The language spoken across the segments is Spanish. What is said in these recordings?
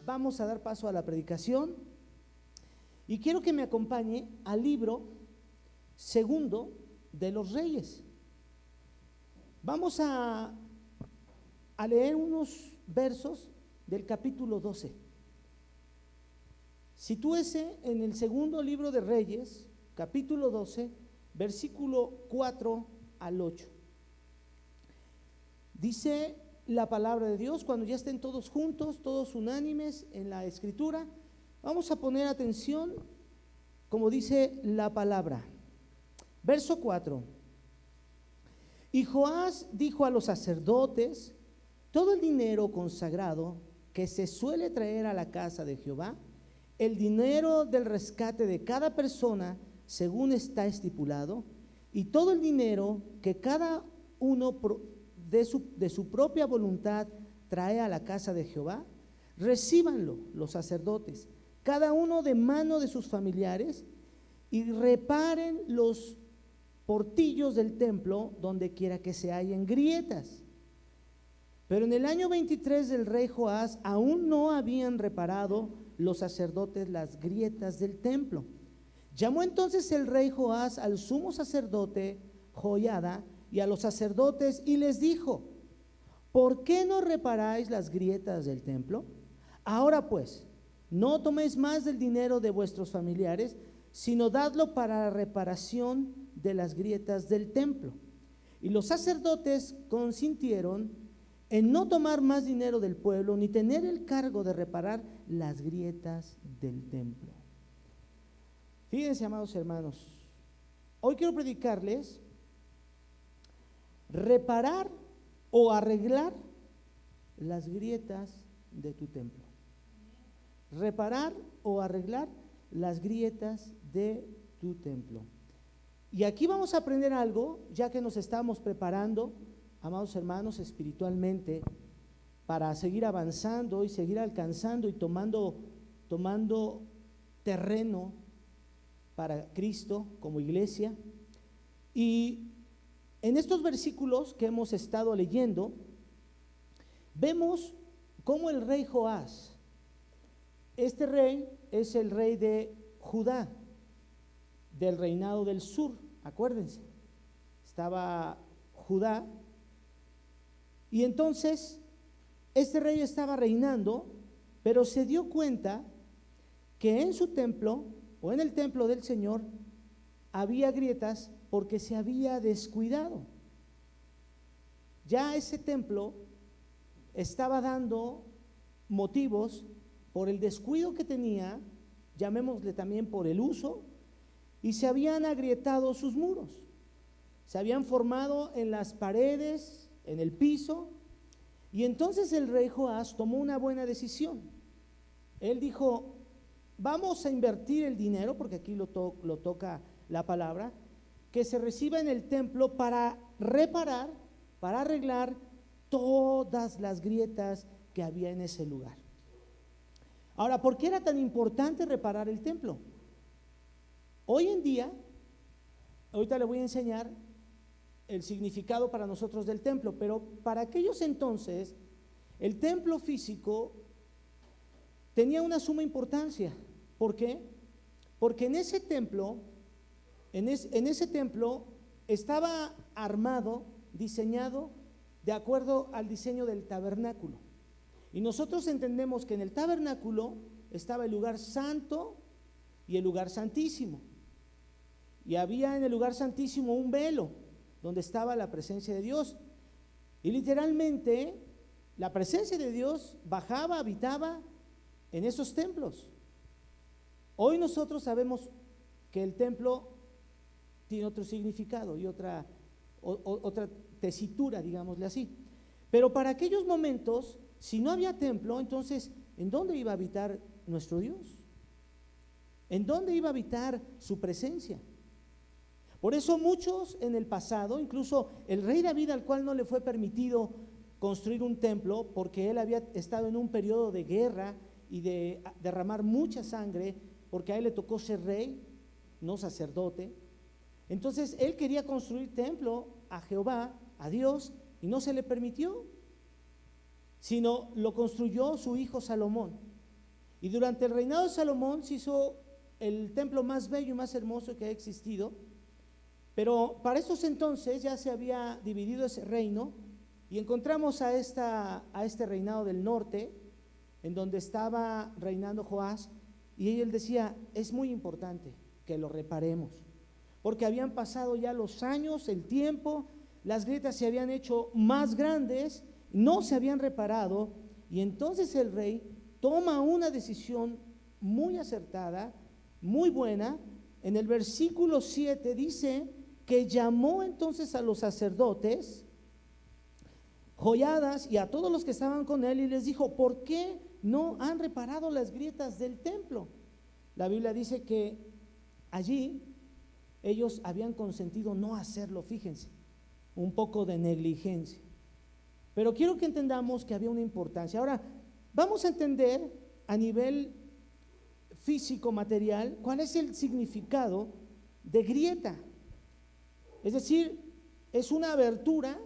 vamos a dar paso a la predicación y quiero que me acompañe al libro segundo de los Reyes. Vamos a leer unos versos del capítulo 12. Sitúese en el segundo libro de Reyes, capítulo 12, versículo 4 al 8. Dice la palabra de Dios, cuando ya estén todos juntos, todos unánimes en la escritura, vamos a poner atención como dice la palabra. Verso 4. Y Joás dijo a los sacerdotes: todo el dinero consagrado que se suele traer a la casa de Jehová, el dinero del rescate de cada persona según está estipulado, y todo el dinero que cada uno de su propia voluntad trae a la casa de Jehová, recíbanlo los sacerdotes, cada uno de mano de sus familiares, y reparen los portillos del templo donde quiera que se hallen grietas. Pero en el año 23 del rey Joás aún no habían reparado los sacerdotes las grietas del templo. Llamó entonces el rey Joás al sumo sacerdote Joiada y a los sacerdotes y les dijo: ¿por qué no reparáis las grietas del templo? Ahora pues, no toméis más del dinero de vuestros familiares, sino dadlo para la reparación de las grietas del templo. Y los sacerdotes consintieron en no tomar más dinero del pueblo, ni tener el cargo de reparar las grietas del templo. Fíjense, amados hermanos, hoy quiero predicarles reparar o arreglar las grietas de tu templo. Reparar o arreglar las grietas de tu templo. Y aquí vamos a aprender algo, ya que nos estamos preparando, amados hermanos, espiritualmente, para seguir avanzando y seguir alcanzando y tomando terreno para Cristo como iglesia. Y en estos versículos que hemos estado leyendo, vemos cómo el rey Joás, este rey es el rey de Judá, del reinado del sur, acuérdense, estaba Judá, y entonces este rey estaba reinando, pero se dio cuenta que en su templo, o en el templo del Señor, había grietas porque se había descuidado. Ya ese templo estaba dando motivos por el descuido que tenía, llamémosle también por el uso, y se habían agrietado sus muros, se habían formado en las paredes, en el piso. Y entonces el rey Joás tomó una buena decisión. Él dijo: vamos a invertir el dinero, porque aquí lo toca la palabra, que se reciba en el templo para reparar, para arreglar todas las grietas que había en ese lugar. Ahora, ¿por qué era tan importante reparar el templo? Hoy en día, ahorita le voy a enseñar el significado para nosotros del templo, pero para aquellos entonces, el templo físico tenía una suma importancia. ¿Por qué? Porque en ese templo, en ese templo estaba armado, diseñado de acuerdo al diseño del tabernáculo. Y nosotros entendemos que en el tabernáculo estaba el lugar santo y el lugar santísimo. Y había en el lugar santísimo un velo donde estaba la presencia de Dios. Y literalmente la presencia de Dios bajaba, habitaba en esos templos. Hoy nosotros sabemos que el templo tiene otro significado y otra tesitura, digámosle así. Pero para aquellos momentos, si no había templo, entonces, ¿en dónde iba a habitar nuestro Dios? ¿En dónde iba a habitar su presencia? Por eso muchos en el pasado, incluso el rey David, al cual no le fue permitido construir un templo, porque él había estado en un periodo de guerra y de derramar mucha sangre, porque a él le tocó ser rey, no sacerdote. Entonces él quería construir templo a Jehová, a Dios, y no se le permitió, sino lo construyó su hijo Salomón. Y durante el reinado de Salomón se hizo el templo más bello y más hermoso que ha existido. Pero para esos entonces ya se había dividido ese reino y encontramos a este reinado del norte, en donde estaba reinando Joás, y él decía, es muy importante que lo reparemos, porque habían pasado ya los años, el tiempo, las grietas se habían hecho más grandes, no se habían reparado, y entonces el rey toma una decisión muy acertada, muy buena. En el versículo 7 dice que llamó entonces a los sacerdotes, Joiadas y a todos los que estaban con él, y les dijo, ¿por qué no han reparado las grietas del templo? La Biblia dice que allí ellos habían consentido no hacerlo, fíjense, un poco de negligencia. Pero quiero que entendamos que había una importancia. Ahora, vamos a entender a nivel físico, material, cuál es el significado de grieta. Es decir, es una abertura,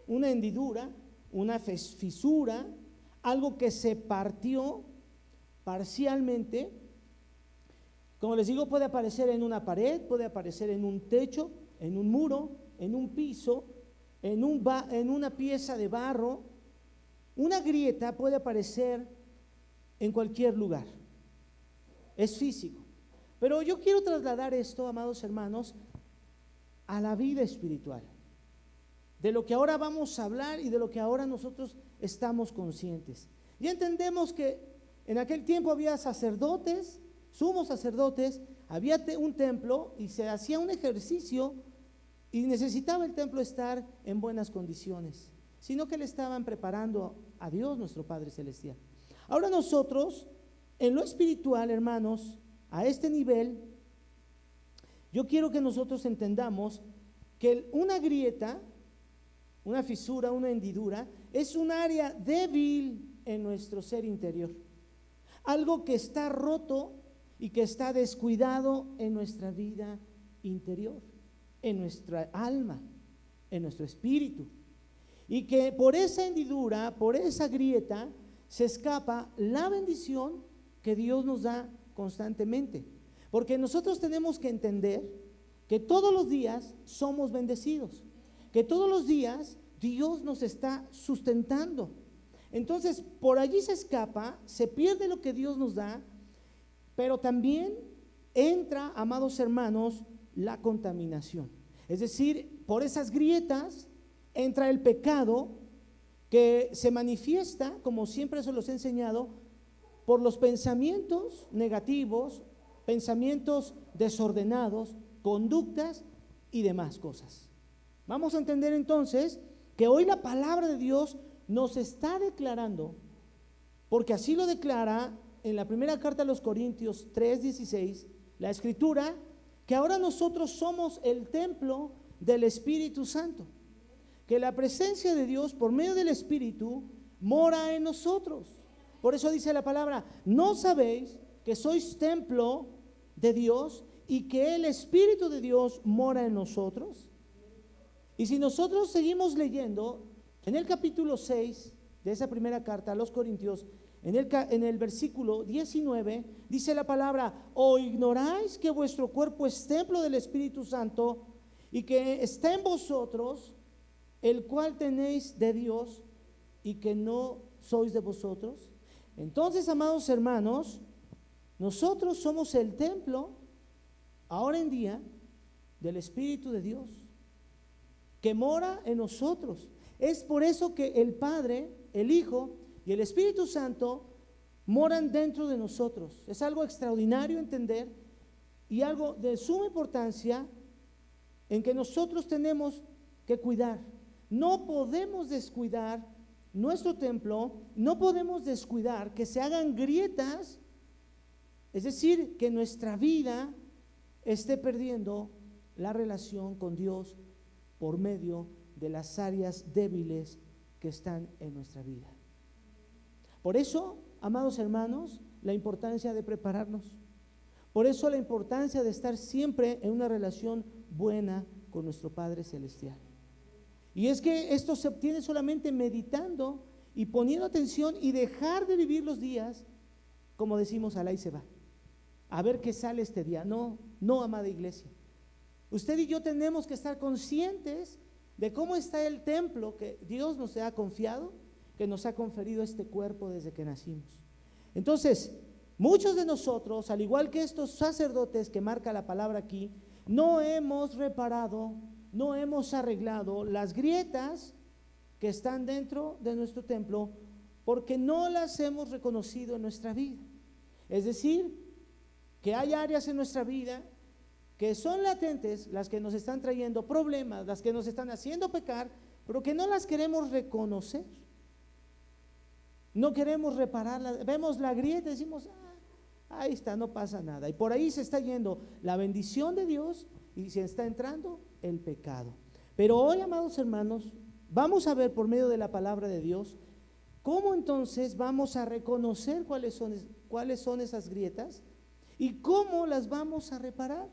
una hendidura, una fisura, algo que se partió parcialmente. Como les digo, puede aparecer en una pared, puede aparecer en un techo, en un muro, en un piso, en una pieza de barro. Una grieta puede aparecer en cualquier lugar, es físico. Pero yo quiero trasladar esto, amados hermanos, a la vida espiritual, de lo que ahora vamos a hablar y de lo que ahora nosotros estamos conscientes. Ya entendemos que en aquel tiempo había sacerdotes, sumos sacerdotes, había un templo y se hacía un ejercicio y necesitaba el templo estar en buenas condiciones, sino que le estaban preparando a Dios nuestro Padre Celestial. Ahora nosotros, en lo espiritual, hermanos, a este nivel, yo quiero que nosotros entendamos que una grieta, una fisura, una hendidura, es un área débil en nuestro ser interior, algo que está roto y que está descuidado en nuestra vida interior, en nuestra alma, en nuestro espíritu, y que por esa hendidura, por esa grieta, se escapa la bendición que Dios nos da constantemente. Porque nosotros tenemos que entender que todos los días somos bendecidos, que todos los días Dios nos está sustentando. Entonces, por allí se escapa, se pierde lo que Dios nos da, pero también entra, amados hermanos, la contaminación. Es decir, por esas grietas entra el pecado, que se manifiesta, como siempre se los he enseñado, por los pensamientos negativos, pensamientos desordenados, conductas y demás cosas. Vamos a entender entonces que hoy la palabra de Dios nos está declarando, porque así lo declara en la primera carta a los Corintios 3:16, la Escritura, que ahora nosotros somos el templo del Espíritu Santo, que la presencia de Dios por medio del Espíritu mora en nosotros. Por eso dice la palabra, ¿no sabéis que sois templo de Dios y que el Espíritu de Dios mora en nosotros? Y si nosotros seguimos leyendo, en el capítulo 6 de esa primera carta a los Corintios, en el versículo 19, dice la palabra, ¿o ignoráis que vuestro cuerpo es templo del Espíritu Santo y que está en vosotros, el cual tenéis de Dios y que no sois de vosotros? Entonces, amados hermanos, nosotros somos el templo, ahora en día, del Espíritu de Dios, que mora en nosotros. Es por eso que el Padre, el Hijo y el Espíritu Santo moran dentro de nosotros. Es algo extraordinario entender y algo de suma importancia en que nosotros tenemos que cuidar. No podemos descuidar nuestro templo, no podemos descuidar que se hagan grietas, es decir, que nuestra vida esté perdiendo la relación con Dios por medio de las áreas débiles que están en nuestra vida. Por eso, amados hermanos, la importancia de prepararnos. Por eso la importancia de estar siempre en una relación buena con nuestro Padre Celestial. Y es que esto se obtiene solamente meditando y poniendo atención y dejar de vivir los días como decimos, al ahí se va, a ver qué sale este día. No, no, amada iglesia. Usted y yo tenemos que estar conscientes de cómo está el templo que Dios nos ha confiado, que nos ha conferido este cuerpo desde que nacimos. Entonces, muchos de nosotros, al igual que estos sacerdotes que marca la palabra aquí, no hemos reparado, no hemos arreglado las grietas que están dentro de nuestro templo, porque no las hemos reconocido en nuestra vida. Es decir, que hay áreas en nuestra vida que son latentes, las que nos están trayendo problemas, las que nos están haciendo pecar, pero que no las queremos reconocer. No queremos repararlas. Vemos la grieta y decimos, ahí está, no pasa nada. Y por ahí se está yendo la bendición de Dios y se está entrando el pecado. Pero hoy, amados hermanos, vamos a ver por medio de la palabra de Dios cómo entonces vamos a reconocer cuáles son esas grietas y cómo las vamos a reparar.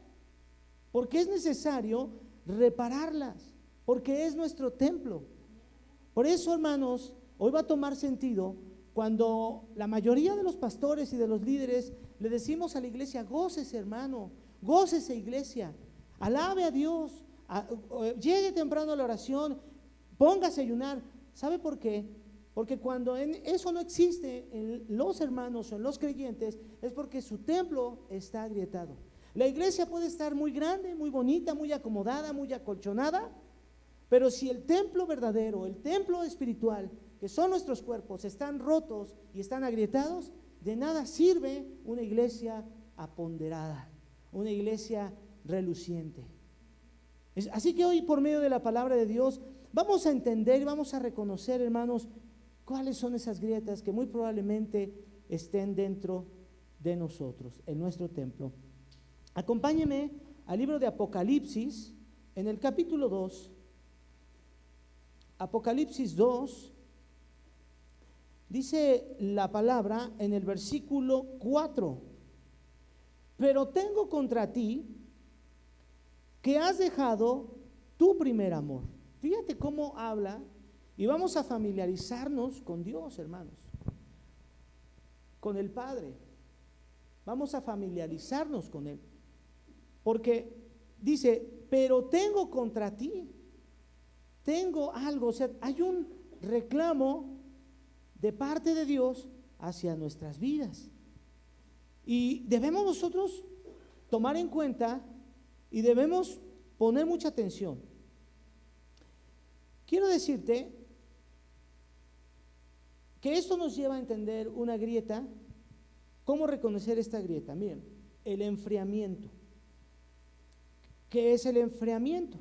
Porque es necesario repararlas, porque es nuestro templo. Por eso, hermanos, hoy va a tomar sentido cuando la mayoría de los pastores y de los líderes le decimos a la iglesia: gócese, hermano, gócese, iglesia, alabe a Dios, llegue temprano a la oración, póngase a ayunar. ¿Sabe por qué? Porque cuando eso no existe en los hermanos o en los creyentes, es porque su templo está agrietado. La iglesia puede estar muy grande, muy bonita, muy acomodada, muy acolchonada, pero si el templo verdadero, el templo espiritual, que son nuestros cuerpos, están rotos y están agrietados, de nada sirve una iglesia aponderada, una iglesia reluciente. Así que hoy, por medio de la palabra de Dios, vamos a entender y vamos a reconocer, hermanos, cuáles son esas grietas que muy probablemente estén dentro de nosotros, en nuestro templo. Acompáñeme al libro de Apocalipsis, en el capítulo 2, Apocalipsis 2, dice la palabra en el versículo 4: pero tengo contra ti que has dejado tu primer amor. Fíjate cómo habla, y vamos a familiarizarnos con Dios, hermanos, con el Padre. Vamos a familiarizarnos con Él. Porque dice, pero tengo contra ti, tengo algo, o sea, hay un reclamo de parte de Dios hacia nuestras vidas. Y debemos nosotros tomar en cuenta y debemos poner mucha atención. Quiero decirte que esto nos lleva a entender una grieta. ¿Cómo reconocer esta grieta? Miren, el enfriamiento. ¿Qué es el enfriamiento?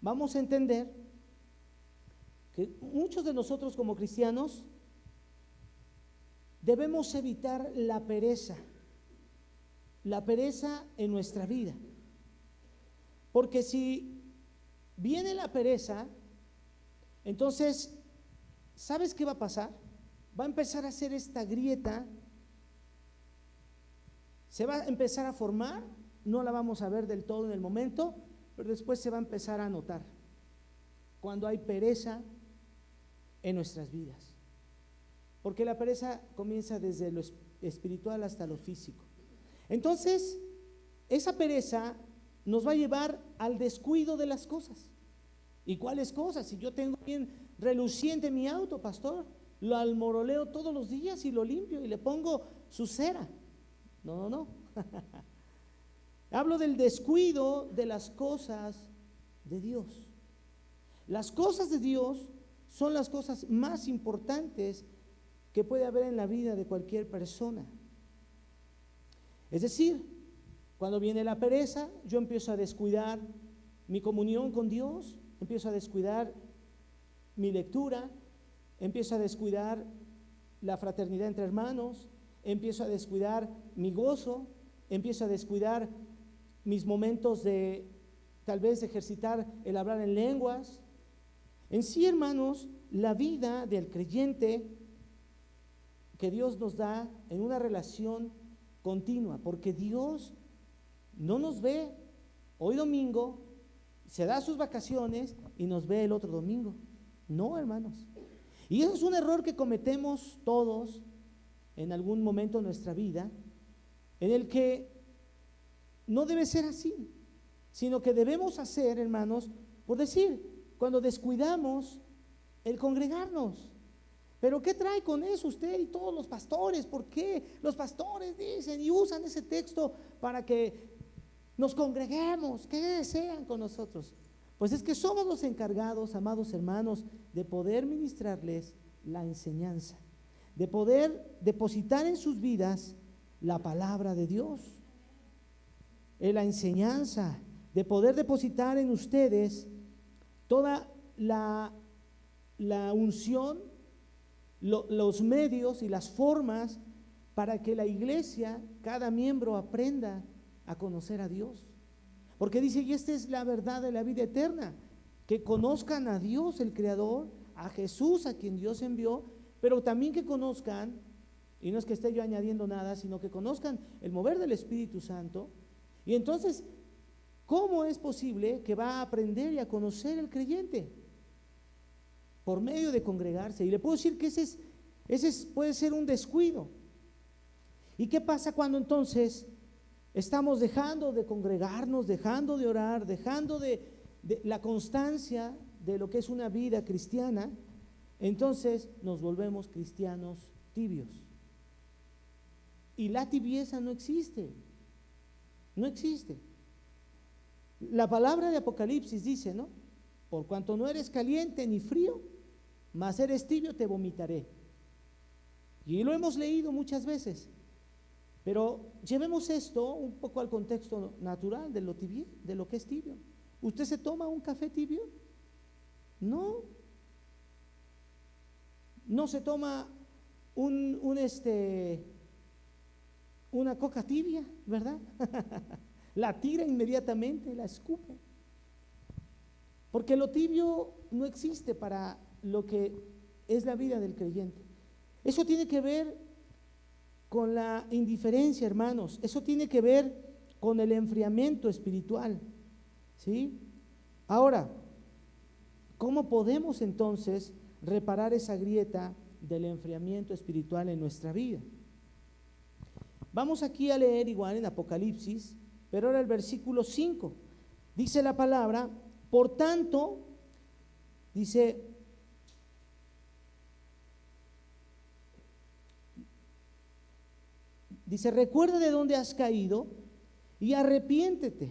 Vamos a entender que muchos de nosotros como cristianos debemos evitar la pereza en nuestra vida. Porque si viene la pereza, entonces, ¿sabes qué va a pasar? Va a empezar a hacer esta grieta, se va a empezar a formar. No la vamos a ver del todo en el momento, pero después se va a empezar a notar cuando hay pereza en nuestras vidas. Porque la pereza comienza desde lo espiritual hasta lo físico. Entonces, esa pereza nos va a llevar al descuido de las cosas. ¿Y cuáles cosas? Si yo tengo bien reluciente mi auto, pastor, lo almoroleo todos los días y lo limpio y le pongo su cera. No. Hablo del descuido de las cosas de Dios. Las cosas de Dios son las cosas más importantes que puede haber en la vida de cualquier persona. Es decir, cuando viene la pereza, yo empiezo a descuidar mi comunión con Dios, empiezo a descuidar mi lectura, empiezo a descuidar la fraternidad entre hermanos, empiezo a descuidar mi gozo, empiezo a descuidar mis momentos de tal vez ejercitar el hablar en lenguas. En sí, hermanos, la vida del creyente que Dios nos da en una relación continua, porque Dios no nos ve hoy domingo, se da sus vacaciones y nos ve el otro domingo. No, hermanos. Y eso es un error que cometemos todos en algún momento de nuestra vida, en el que no debe ser así, sino que debemos hacer, hermanos, por decir, cuando descuidamos el congregarnos. Pero ¿qué trae con eso usted y todos los pastores? ¿Por qué los pastores dicen y usan ese texto para que nos congreguemos? ¿Qué desean con nosotros? Pues es que somos los encargados, amados hermanos, de poder ministrarles la enseñanza, de poder depositar en sus vidas la palabra de Dios, la enseñanza, de poder depositar en ustedes toda la unción, los medios y las formas para que la iglesia, cada miembro aprenda a conocer a Dios. Porque dice, y esta es la verdad de la vida eterna, que conozcan a Dios el Creador, a Jesús a quien Dios envió, pero también que conozcan, y no es que esté yo añadiendo nada, sino que conozcan el mover del Espíritu Santo. Y entonces, ¿cómo es posible que va a aprender y a conocer el creyente? Por medio de congregarse. Y le puedo decir que ese puede ser un descuido. ¿Y qué pasa cuando entonces estamos dejando de congregarnos, dejando de orar, dejando de la constancia de lo que es una vida cristiana? Entonces nos volvemos cristianos tibios. Y la tibieza no existe. No existe. La palabra de Apocalipsis dice, ¿no? Por cuanto no eres caliente ni frío, mas eres tibio, te vomitaré. Y lo hemos leído muchas veces. Pero llevemos esto un poco al contexto natural de lo tibio, de lo que es tibio. ¿Usted se toma un café tibio? No. No se toma una coca tibia, ¿verdad? La tira inmediatamente, la escupe. Porque lo tibio no existe para lo que es la vida del creyente. Eso tiene que ver con la indiferencia, hermanos. Eso tiene que ver con el enfriamiento espiritual, ¿sí? Ahora, ¿cómo podemos entonces reparar esa grieta del enfriamiento espiritual en nuestra vida? Vamos aquí a leer igual en Apocalipsis, pero ahora el versículo 5. Dice la palabra, por tanto, dice, recuerda de dónde has caído y arrepiéntete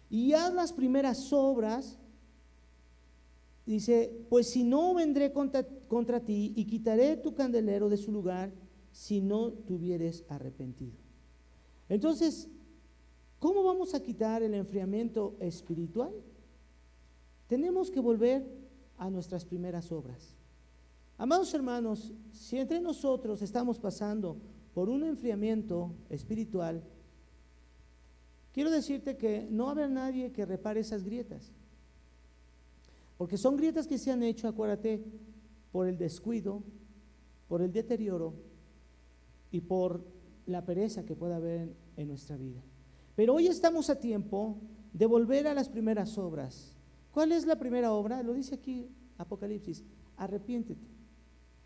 y haz las primeras obras. Dice, pues si no, vendré contra ti y quitaré tu candelero de su lugar si no te hubieres arrepentido. Entonces, ¿cómo vamos a quitar el enfriamiento espiritual? Tenemos que volver a nuestras primeras obras. Amados hermanos, si entre nosotros estamos pasando por un enfriamiento espiritual, quiero decirte que no va a haber nadie que repare esas grietas, porque son grietas que se han hecho, acuérdate, por el descuido, por el deterioro y por la pereza que pueda haber en nuestra vida. Pero hoy estamos a tiempo de volver a las primeras obras. ¿Cuál es la primera obra? Lo dice aquí Apocalipsis, arrepiéntete.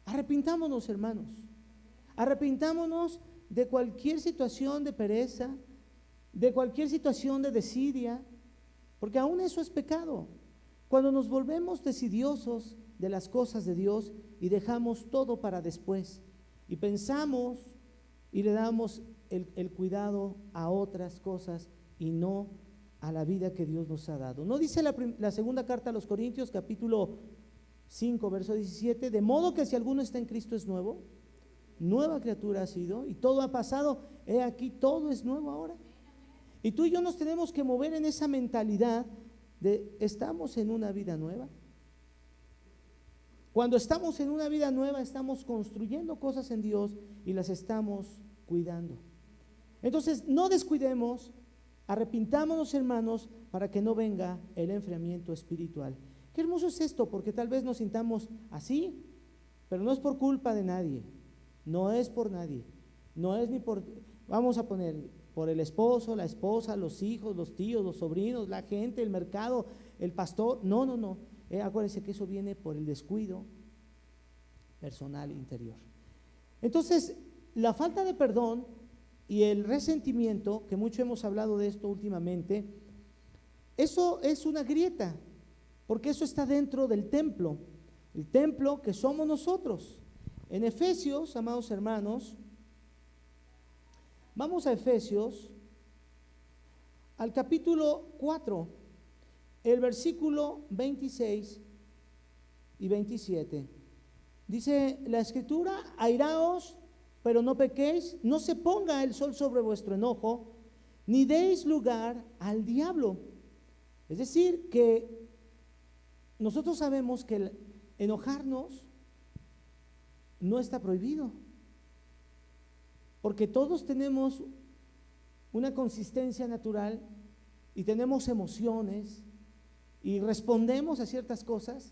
Arrepintámonos, hermanos. Arrepintámonos de cualquier situación de pereza, de cualquier situación de desidia, porque aún eso es pecado. Cuando nos volvemos desidiosos de las cosas de Dios y dejamos todo para después y pensamos y le damos el cuidado a otras cosas y no a la vida que Dios nos ha dado. ¿No dice la segunda carta a los Corintios, capítulo 5, verso 17? De modo que si alguno está en Cristo es nuevo, nueva criatura ha sido, y todo ha pasado, he aquí, todo es nuevo ahora. Y tú y yo nos tenemos que mover en esa mentalidad de estamos en una vida nueva. Cuando estamos en una vida nueva, estamos construyendo cosas en Dios y las estamos cuidando. Entonces, no descuidemos, arrepintámonos, hermanos, para que no venga el enfriamiento espiritual. Qué hermoso es esto, porque tal vez nos sintamos así, pero no es por culpa de nadie, no es por nadie, no es ni por, vamos a poner, por el esposo, la esposa, los hijos, los tíos, los sobrinos, la gente, el mercado, el pastor. No. Acuérdense que eso viene por el descuido personal interior. Entonces, la falta de perdón y el resentimiento, que mucho hemos hablado de esto últimamente, eso es una grieta, porque eso está dentro del templo, el templo que somos nosotros. En Efesios, amados hermanos, vamos a Efesios, al capítulo 4, el versículo 26 y 27. Dice la Escritura: airaos, pero no pequéis, no se ponga el sol sobre vuestro enojo, ni deis lugar al diablo. Es decir, que nosotros sabemos que el enojarnos no está prohibido, porque todos tenemos una consistencia natural y tenemos emociones y respondemos a ciertas cosas,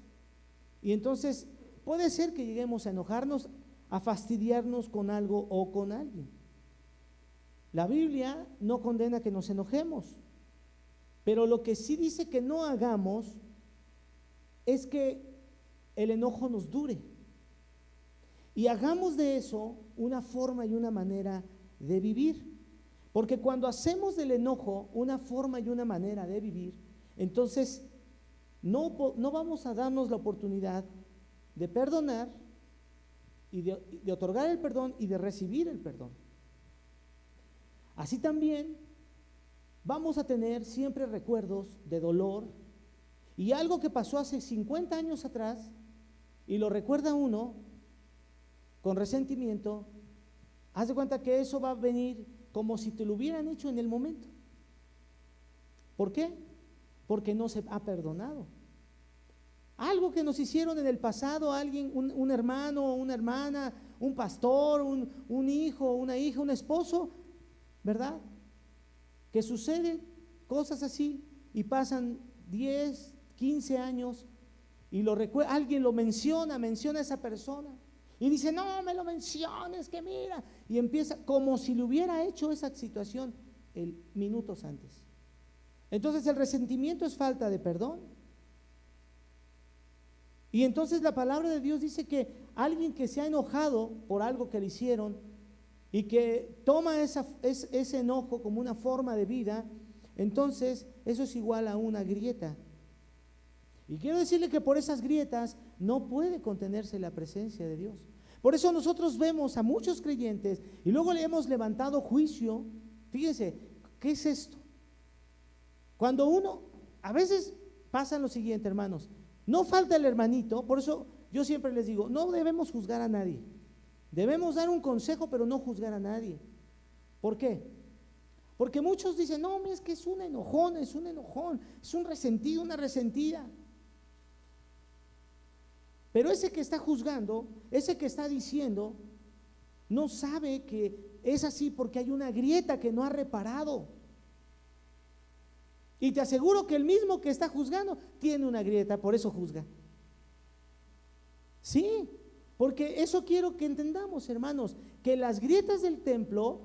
y entonces puede ser que lleguemos a enojarnos, a fastidiarnos con algo o con alguien. La Biblia no condena que nos enojemos, pero lo que sí dice que no hagamos es que el enojo nos dure y hagamos de eso una forma y una manera de vivir. Porque cuando hacemos del enojo una forma y una manera de vivir, entonces no vamos a darnos la oportunidad de perdonar y de otorgar el perdón y de recibir el perdón. Así también vamos a tener siempre recuerdos de dolor y algo que pasó hace 50 años atrás y lo recuerda uno con resentimiento. Haz de cuenta que eso va a venir como si te lo hubieran hecho en el momento. ¿Por qué? Porque no se ha perdonado. Algo que nos hicieron en el pasado, alguien, un hermano, una hermana, un pastor, un hijo, una hija, un esposo, ¿verdad? Que suceden cosas así y pasan 10, 15 años y alguien lo menciona a esa persona. Y dice: no me lo menciones, que mira. Y empieza como si le hubiera hecho esa situación minutos antes. Entonces el resentimiento es falta de perdón. Y entonces la palabra de Dios dice que alguien que se ha enojado por algo que le hicieron y que toma ese enojo como una forma de vida, entonces eso es igual a una grieta. Y quiero decirle que por esas grietas no puede contenerse la presencia de Dios. Por eso nosotros vemos a muchos creyentes y luego le hemos levantado juicio. Fíjense, ¿qué es esto? Cuando a veces pasa lo siguiente, hermanos, no falta el hermanito. Por eso yo siempre les digo, no debemos juzgar a nadie. Debemos dar un consejo, pero no juzgar a nadie. ¿Por qué? Porque muchos dicen: no, es que es un enojón, es un resentido, una resentida. Pero ese que está juzgando, ese que está diciendo, no sabe que es así porque hay una grieta que no ha reparado. Y te aseguro que el mismo que está juzgando tiene una grieta, por eso juzga. Sí, porque eso quiero que entendamos, hermanos, que las grietas del templo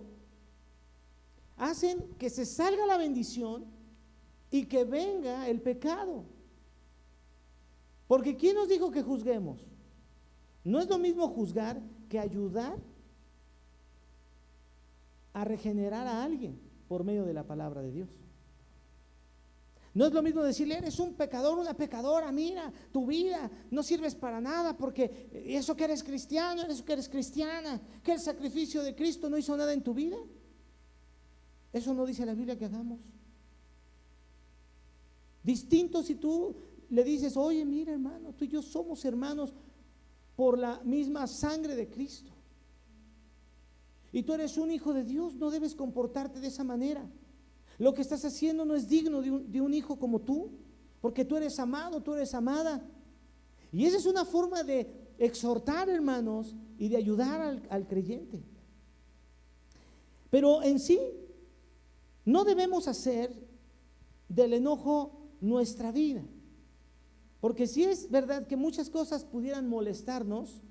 hacen que se salga la bendición y que venga el pecado. Porque ¿quién nos dijo que juzguemos? No es lo mismo juzgar que ayudar a regenerar a alguien por medio de la palabra de Dios. No es lo mismo decirle: eres un pecador, una pecadora, mira, tu vida no sirves para nada porque eso que eres cristiano, eso que eres cristiana, que el sacrificio de Cristo no hizo nada en tu vida. Eso no dice la Biblia que hagamos. Distinto si tú le dices: oye, mira, hermano, tú y yo somos hermanos por la misma sangre de Cristo. Y tú eres un hijo de Dios, no debes comportarte de esa manera. Lo que estás haciendo no es digno de un hijo como tú, porque tú eres amado, tú eres amada. Y esa es una forma de exhortar, hermanos, y de ayudar al creyente. Pero en sí, no debemos hacer del enojo nuestra vida. Porque sí es verdad que muchas cosas pudieran molestarnos,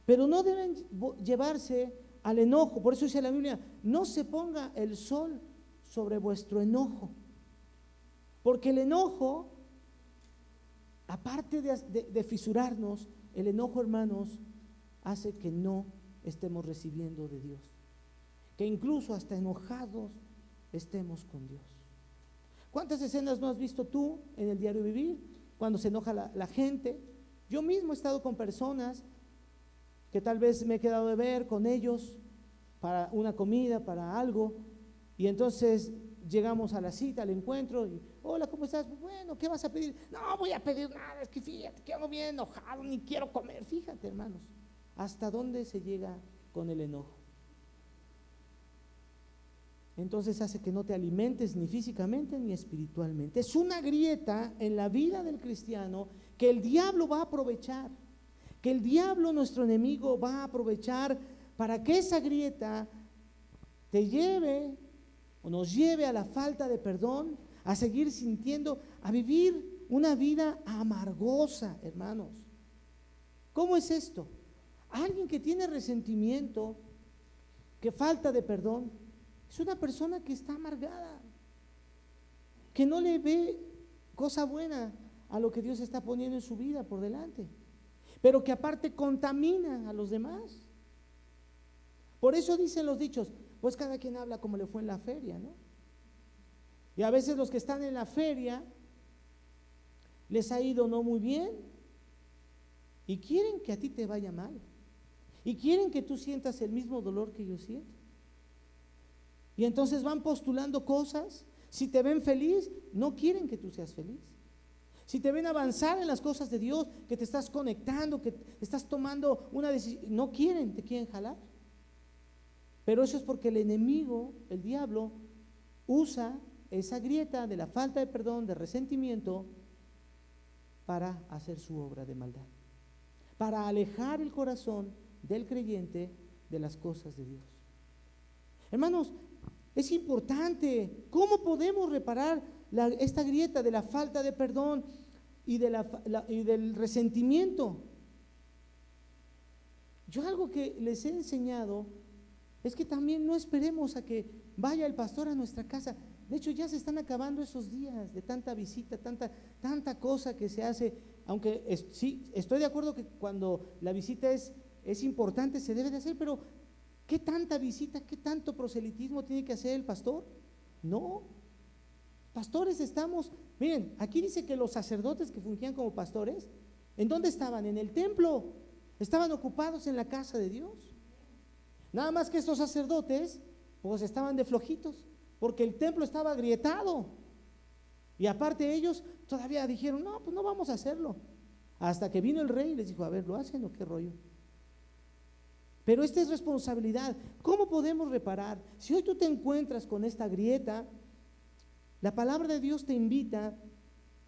pero no deben llevarse al enojo. Por eso dice la Biblia: no se ponga el sol sobre vuestro enojo. Porque el enojo, aparte de fisurarnos, el enojo, hermanos, hace que no estemos recibiendo de Dios, que incluso hasta enojados estemos con Dios. ¿Cuántas escenas no has visto tú en el diario vivir? Cuando se enoja la gente. Yo mismo he estado con personas que tal vez me he quedado de ver con ellos para una comida, para algo, y entonces llegamos a la cita, al encuentro, y hola, ¿cómo estás? Bueno, ¿qué vas a pedir? No voy a pedir nada, es que fíjate que ando bien enojado, ni quiero comer. Fíjate, hermanos, hasta dónde se llega con el enojo. Entonces hace que no te alimentes ni físicamente ni espiritualmente. Es una grieta en la vida del cristiano que el diablo va a aprovechar, que el diablo, nuestro enemigo, va a aprovechar para que esa grieta te lleve o nos lleve a la falta de perdón, a seguir sintiendo, a vivir una vida amargosa, hermanos. ¿Cómo es esto? Alguien que tiene resentimiento, que falta de perdón, es una persona que está amargada, que no le ve cosa buena a lo que Dios está poniendo en su vida por delante, pero que aparte contamina a los demás. Por eso dicen los dichos, pues cada quien habla como le fue en la feria, ¿no? Y a veces los que están en la feria les ha ido no muy bien y quieren que a ti te vaya mal y quieren que tú sientas el mismo dolor que ellos sienten. Y entonces van postulando cosas. Si te ven feliz, no quieren que tú seas feliz. Si te ven avanzar en las cosas de Dios, que te estás conectando, que estás tomando una decisión, no quieren, te quieren jalar. Pero eso es porque el enemigo, el diablo, usa esa grieta de la falta de perdón, de resentimiento, para hacer su obra de maldad, para alejar el corazón del creyente de las cosas de Dios. Hermanos, es importante. ¿Cómo podemos reparar esta grieta de la falta de perdón y del resentimiento? Yo algo que les he enseñado es que también no esperemos a que vaya el pastor a nuestra casa. De hecho, ya se están acabando esos días de tanta visita, tanta cosa que se hace. Aunque sí, estoy de acuerdo que cuando la visita es importante, se debe de hacer, pero ¿qué tanta visita, qué tanto proselitismo tiene que hacer el pastor? No. Pastores estamos, miren, aquí dice que los sacerdotes que fungían como pastores, ¿en dónde estaban? En el templo. Estaban ocupados en la casa de Dios. Nada más que estos sacerdotes, pues estaban de flojitos, porque el templo estaba agrietado. Y aparte ellos todavía dijeron, no, pues no vamos a hacerlo. Hasta que vino el rey y les dijo, a ver, ¿lo hacen o qué rollo? Pero esta es responsabilidad. ¿Cómo podemos reparar? Si hoy tú te encuentras con esta grieta, la palabra de Dios te invita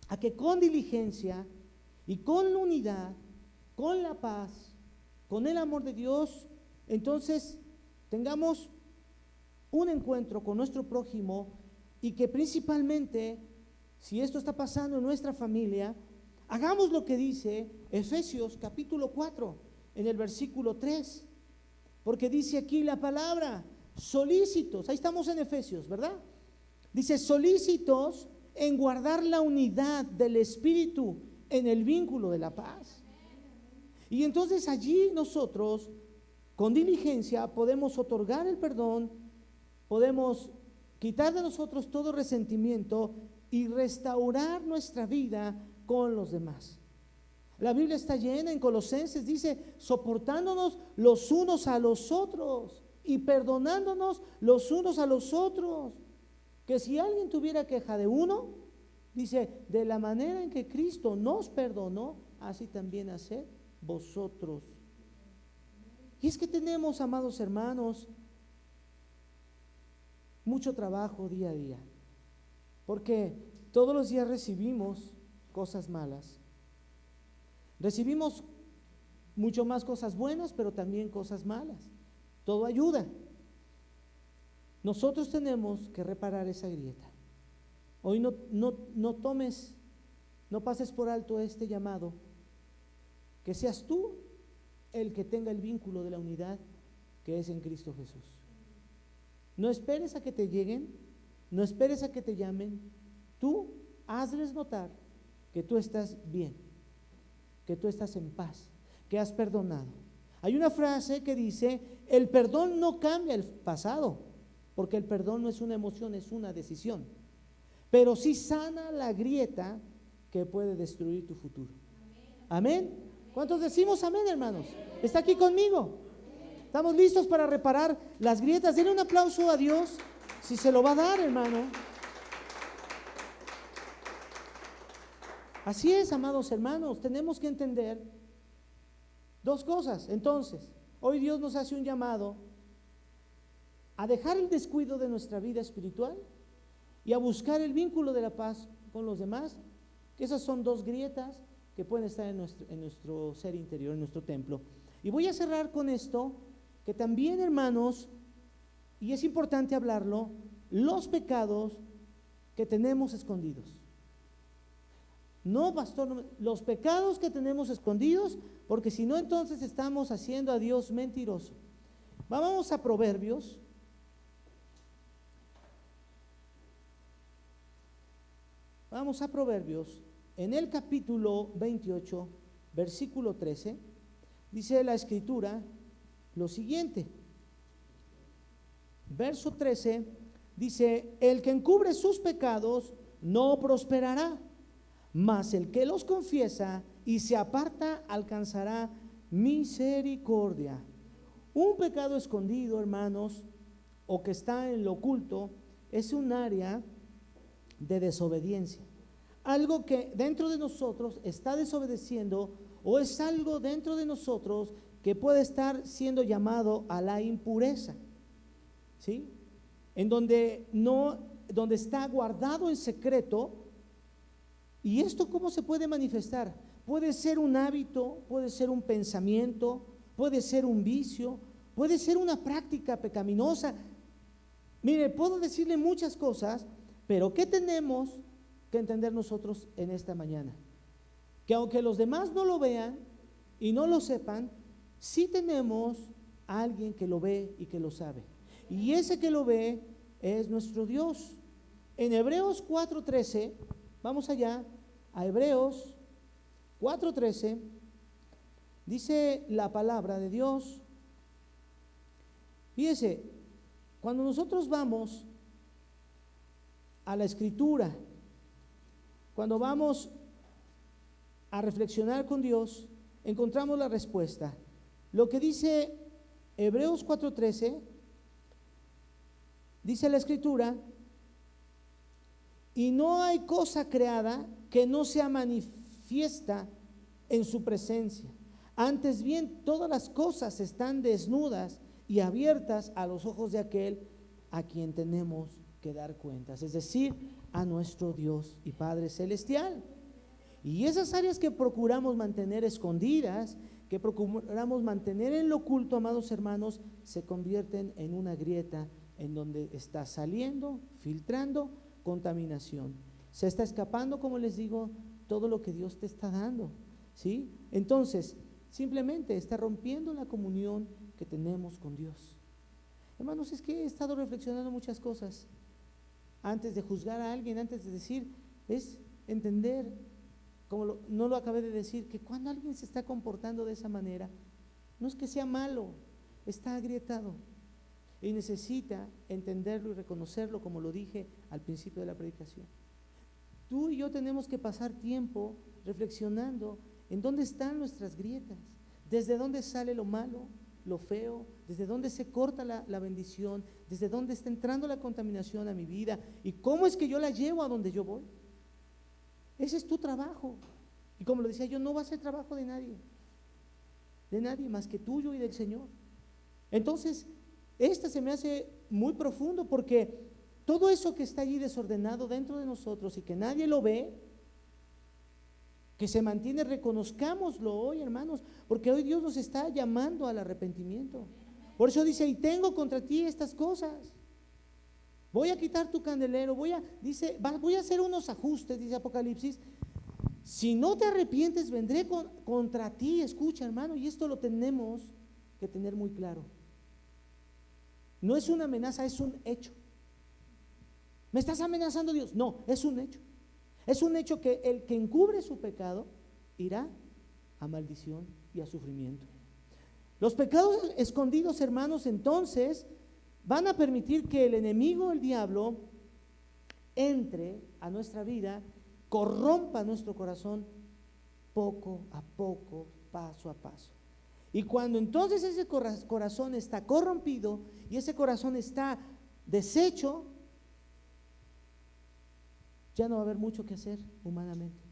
a que con diligencia y con la unidad, con la paz, con el amor de Dios, entonces tengamos un encuentro con nuestro prójimo y que principalmente, si esto está pasando en nuestra familia, hagamos lo que dice Efesios capítulo 4 en el versículo 3. Porque dice aquí la palabra, solícitos, ahí estamos en Efesios, ¿verdad? Dice, solícitos en guardar la unidad del Espíritu en el vínculo de la paz. Y entonces allí nosotros, con diligencia, podemos otorgar el perdón, podemos quitar de nosotros todo resentimiento y restaurar nuestra vida con los demás. La Biblia está llena en Colosenses, dice, soportándonos los unos a los otros y perdonándonos los unos a los otros. Que si alguien tuviera queja de uno, dice, de la manera en que Cristo nos perdonó, así también haced vosotros. Y es que tenemos, amados hermanos, mucho trabajo día a día, porque todos los días recibimos cosas malas. Recibimos mucho más cosas buenas, pero también cosas malas. Todo ayuda. Nosotros tenemos que reparar esa grieta. Hoy no pases por alto este llamado, que seas tú el que tenga el vínculo de la unidad que es en Cristo Jesús. No esperes a que te lleguen, no esperes a que te llamen. Tú hazles notar que tú estás bien, que tú estás en paz, que has perdonado. Hay una frase que dice, el perdón no cambia el pasado, porque el perdón no es una emoción, es una decisión, pero sí sana la grieta que puede destruir tu futuro. Amén. ¿Cuántos decimos amén, hermanos? ¿Está aquí conmigo? ¿Estamos listos para reparar las grietas? Denle un aplauso a Dios si se lo va a dar, hermano. Así es, amados hermanos, tenemos que entender dos cosas. Entonces, hoy Dios nos hace un llamado a dejar el descuido de nuestra vida espiritual y a buscar el vínculo de la paz con los demás, que esas son dos grietas que pueden estar en nuestro ser interior, en nuestro templo. Y voy a cerrar con esto, que también, hermanos, y es importante hablarlo, los pecados que tenemos escondidos. No, pastor, no, los pecados que tenemos escondidos, porque si no, entonces estamos haciendo a Dios mentiroso. Vamos a Proverbios. Vamos a Proverbios, en el capítulo 28, versículo 13, dice la Escritura lo siguiente. Verso 13 dice: el que encubre sus pecados no prosperará, mas el que los confiesa y se aparta alcanzará misericordia. Un pecado escondido, hermanos, o que está en lo oculto, es un área de desobediencia. Algo que dentro de nosotros está desobedeciendo, o es algo dentro de nosotros que puede estar siendo llamado a la impureza, ¿sí? En donde está guardado en secreto. ¿Y esto cómo se puede manifestar? Puede ser un hábito, puede ser un pensamiento, puede ser un vicio, puede ser una práctica pecaminosa. Mire, puedo decirle muchas cosas, pero ¿qué tenemos que entender nosotros en esta mañana? Que aunque los demás no lo vean y no lo sepan, sí tenemos a alguien que lo ve y que lo sabe. Y ese que lo ve es nuestro Dios. En Hebreos 4:13, vamos allá a Hebreos 4:13, dice la palabra de Dios. Fíjese, cuando nosotros vamos a la Escritura, cuando vamos a reflexionar con Dios, encontramos la respuesta. Lo que dice Hebreos 4:13, dice la Escritura: y no hay cosa creada que no sea manifiesta en su presencia. Antes bien, todas las cosas están desnudas y abiertas a los ojos de aquel a quien tenemos que dar cuentas, es decir, a nuestro Dios y Padre Celestial. Y esas áreas que procuramos mantener escondidas, que procuramos mantener en lo oculto, amados hermanos, se convierten en una grieta en donde está saliendo, filtrando contaminación. Se está escapando, como les digo, todo lo que Dios te está dando, ¿sí? Entonces, simplemente está rompiendo la comunión que tenemos con Dios. Hermanos, es que he estado reflexionando muchas cosas. Antes de juzgar a alguien, antes de decir, es entender, como no lo acabé de decir, que cuando alguien se está comportando de esa manera, no es que sea malo, está agrietado y necesita entenderlo y reconocerlo, como lo dije al principio de la predicación. Tú y yo tenemos que pasar tiempo reflexionando en dónde están nuestras grietas, desde dónde sale lo malo, lo feo, desde dónde se corta la bendición, desde dónde está entrando la contaminación a mi vida y cómo es que yo la llevo a donde yo voy. Ese es tu trabajo. Y como lo decía yo, no va a ser trabajo de nadie más que tuyo y del Señor. Entonces, se me hace muy profundo, porque todo eso que está allí desordenado dentro de nosotros y que nadie lo ve, que se mantiene, reconozcámoslo hoy, hermanos, porque hoy Dios nos está llamando al arrepentimiento. Por eso dice: y tengo contra ti estas cosas. Voy a quitar tu candelero, voy a hacer unos ajustes, dice Apocalipsis. Si no te arrepientes, vendré contra ti. Escucha, hermano, y esto lo tenemos que tener muy claro. No es una amenaza, es un hecho. ¿Me estás amenazando, Dios? No, es un hecho. Es un hecho que el que encubre su pecado irá a maldición y a sufrimiento. Los pecados escondidos, hermanos, entonces van a permitir que el enemigo, el diablo, entre a nuestra vida, corrompa nuestro corazón poco a poco, paso a paso. Y cuando entonces ese corazón está corrompido y ese corazón está deshecho, ya no va a haber mucho que hacer humanamente.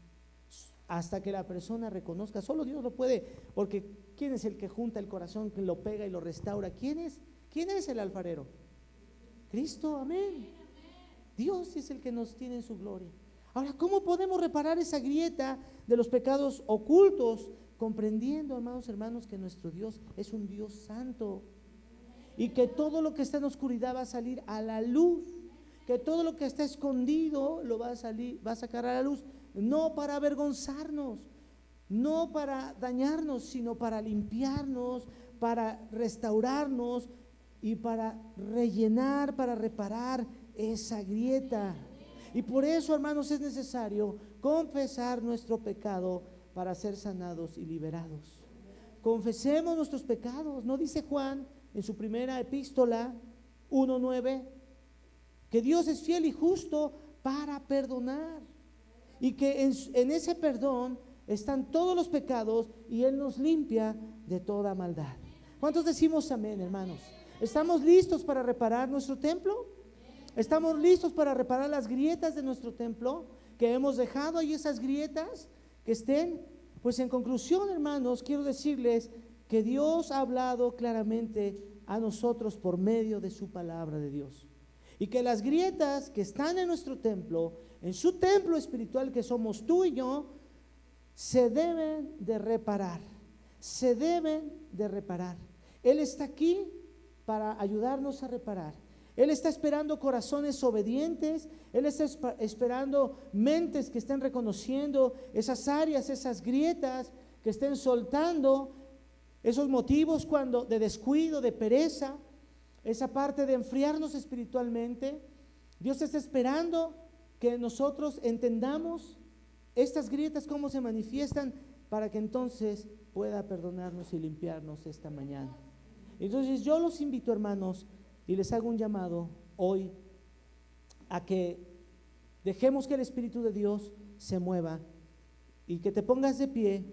Hasta que la persona reconozca, solo Dios lo puede, porque ¿quién es el que junta el corazón, que lo pega y lo restaura? ¿Quién es? ¿Quién es el alfarero? Cristo, amén. Dios es el que nos tiene en su gloria. Ahora, ¿cómo podemos reparar esa grieta de los pecados ocultos? Comprendiendo, amados hermanos, que nuestro Dios es un Dios santo y que todo lo que está en oscuridad va a salir a la luz, que todo lo que está escondido lo va a sacar a la luz, no para avergonzarnos, no para dañarnos, sino para limpiarnos, para restaurarnos y para rellenar, para reparar esa grieta. Y por eso, hermanos, es necesario confesar nuestro pecado para ser sanados y liberados. Confesemos nuestros pecados. ¿No dice Juan en su primera epístola 1:9 que Dios es fiel y justo para perdonar? Y que en ese perdón están todos los pecados y Él nos limpia de toda maldad. ¿Cuántos decimos amén, hermanos? ¿Estamos listos para reparar nuestro templo? ¿Estamos listos para reparar las grietas de nuestro templo? Que hemos dejado ahí esas grietas que estén. Pues en conclusión, hermanos, quiero decirles que Dios ha hablado claramente a nosotros por medio de su palabra de Dios. Y que las grietas que están en nuestro templo, en su templo espiritual que somos tú y yo, se deben de reparar. Se deben de reparar. Él está aquí para ayudarnos a reparar. Él está esperando corazones obedientes. Él está esperando mentes que estén reconociendo esas áreas, esas grietas, que estén soltando esos motivos de descuido, de pereza, esa parte de enfriarnos espiritualmente. Dios está esperando que nosotros entendamos estas grietas, cómo se manifiestan, para que entonces pueda perdonarnos y limpiarnos esta mañana. Entonces yo los invito, hermanos, y les hago un llamado hoy a que dejemos que el Espíritu de Dios se mueva y que te pongas de pie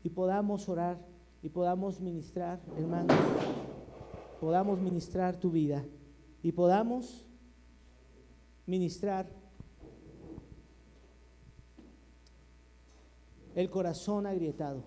y podamos orar y podamos ministrar, hermanos, podamos ministrar tu vida y podamos ministrar el corazón agrietado.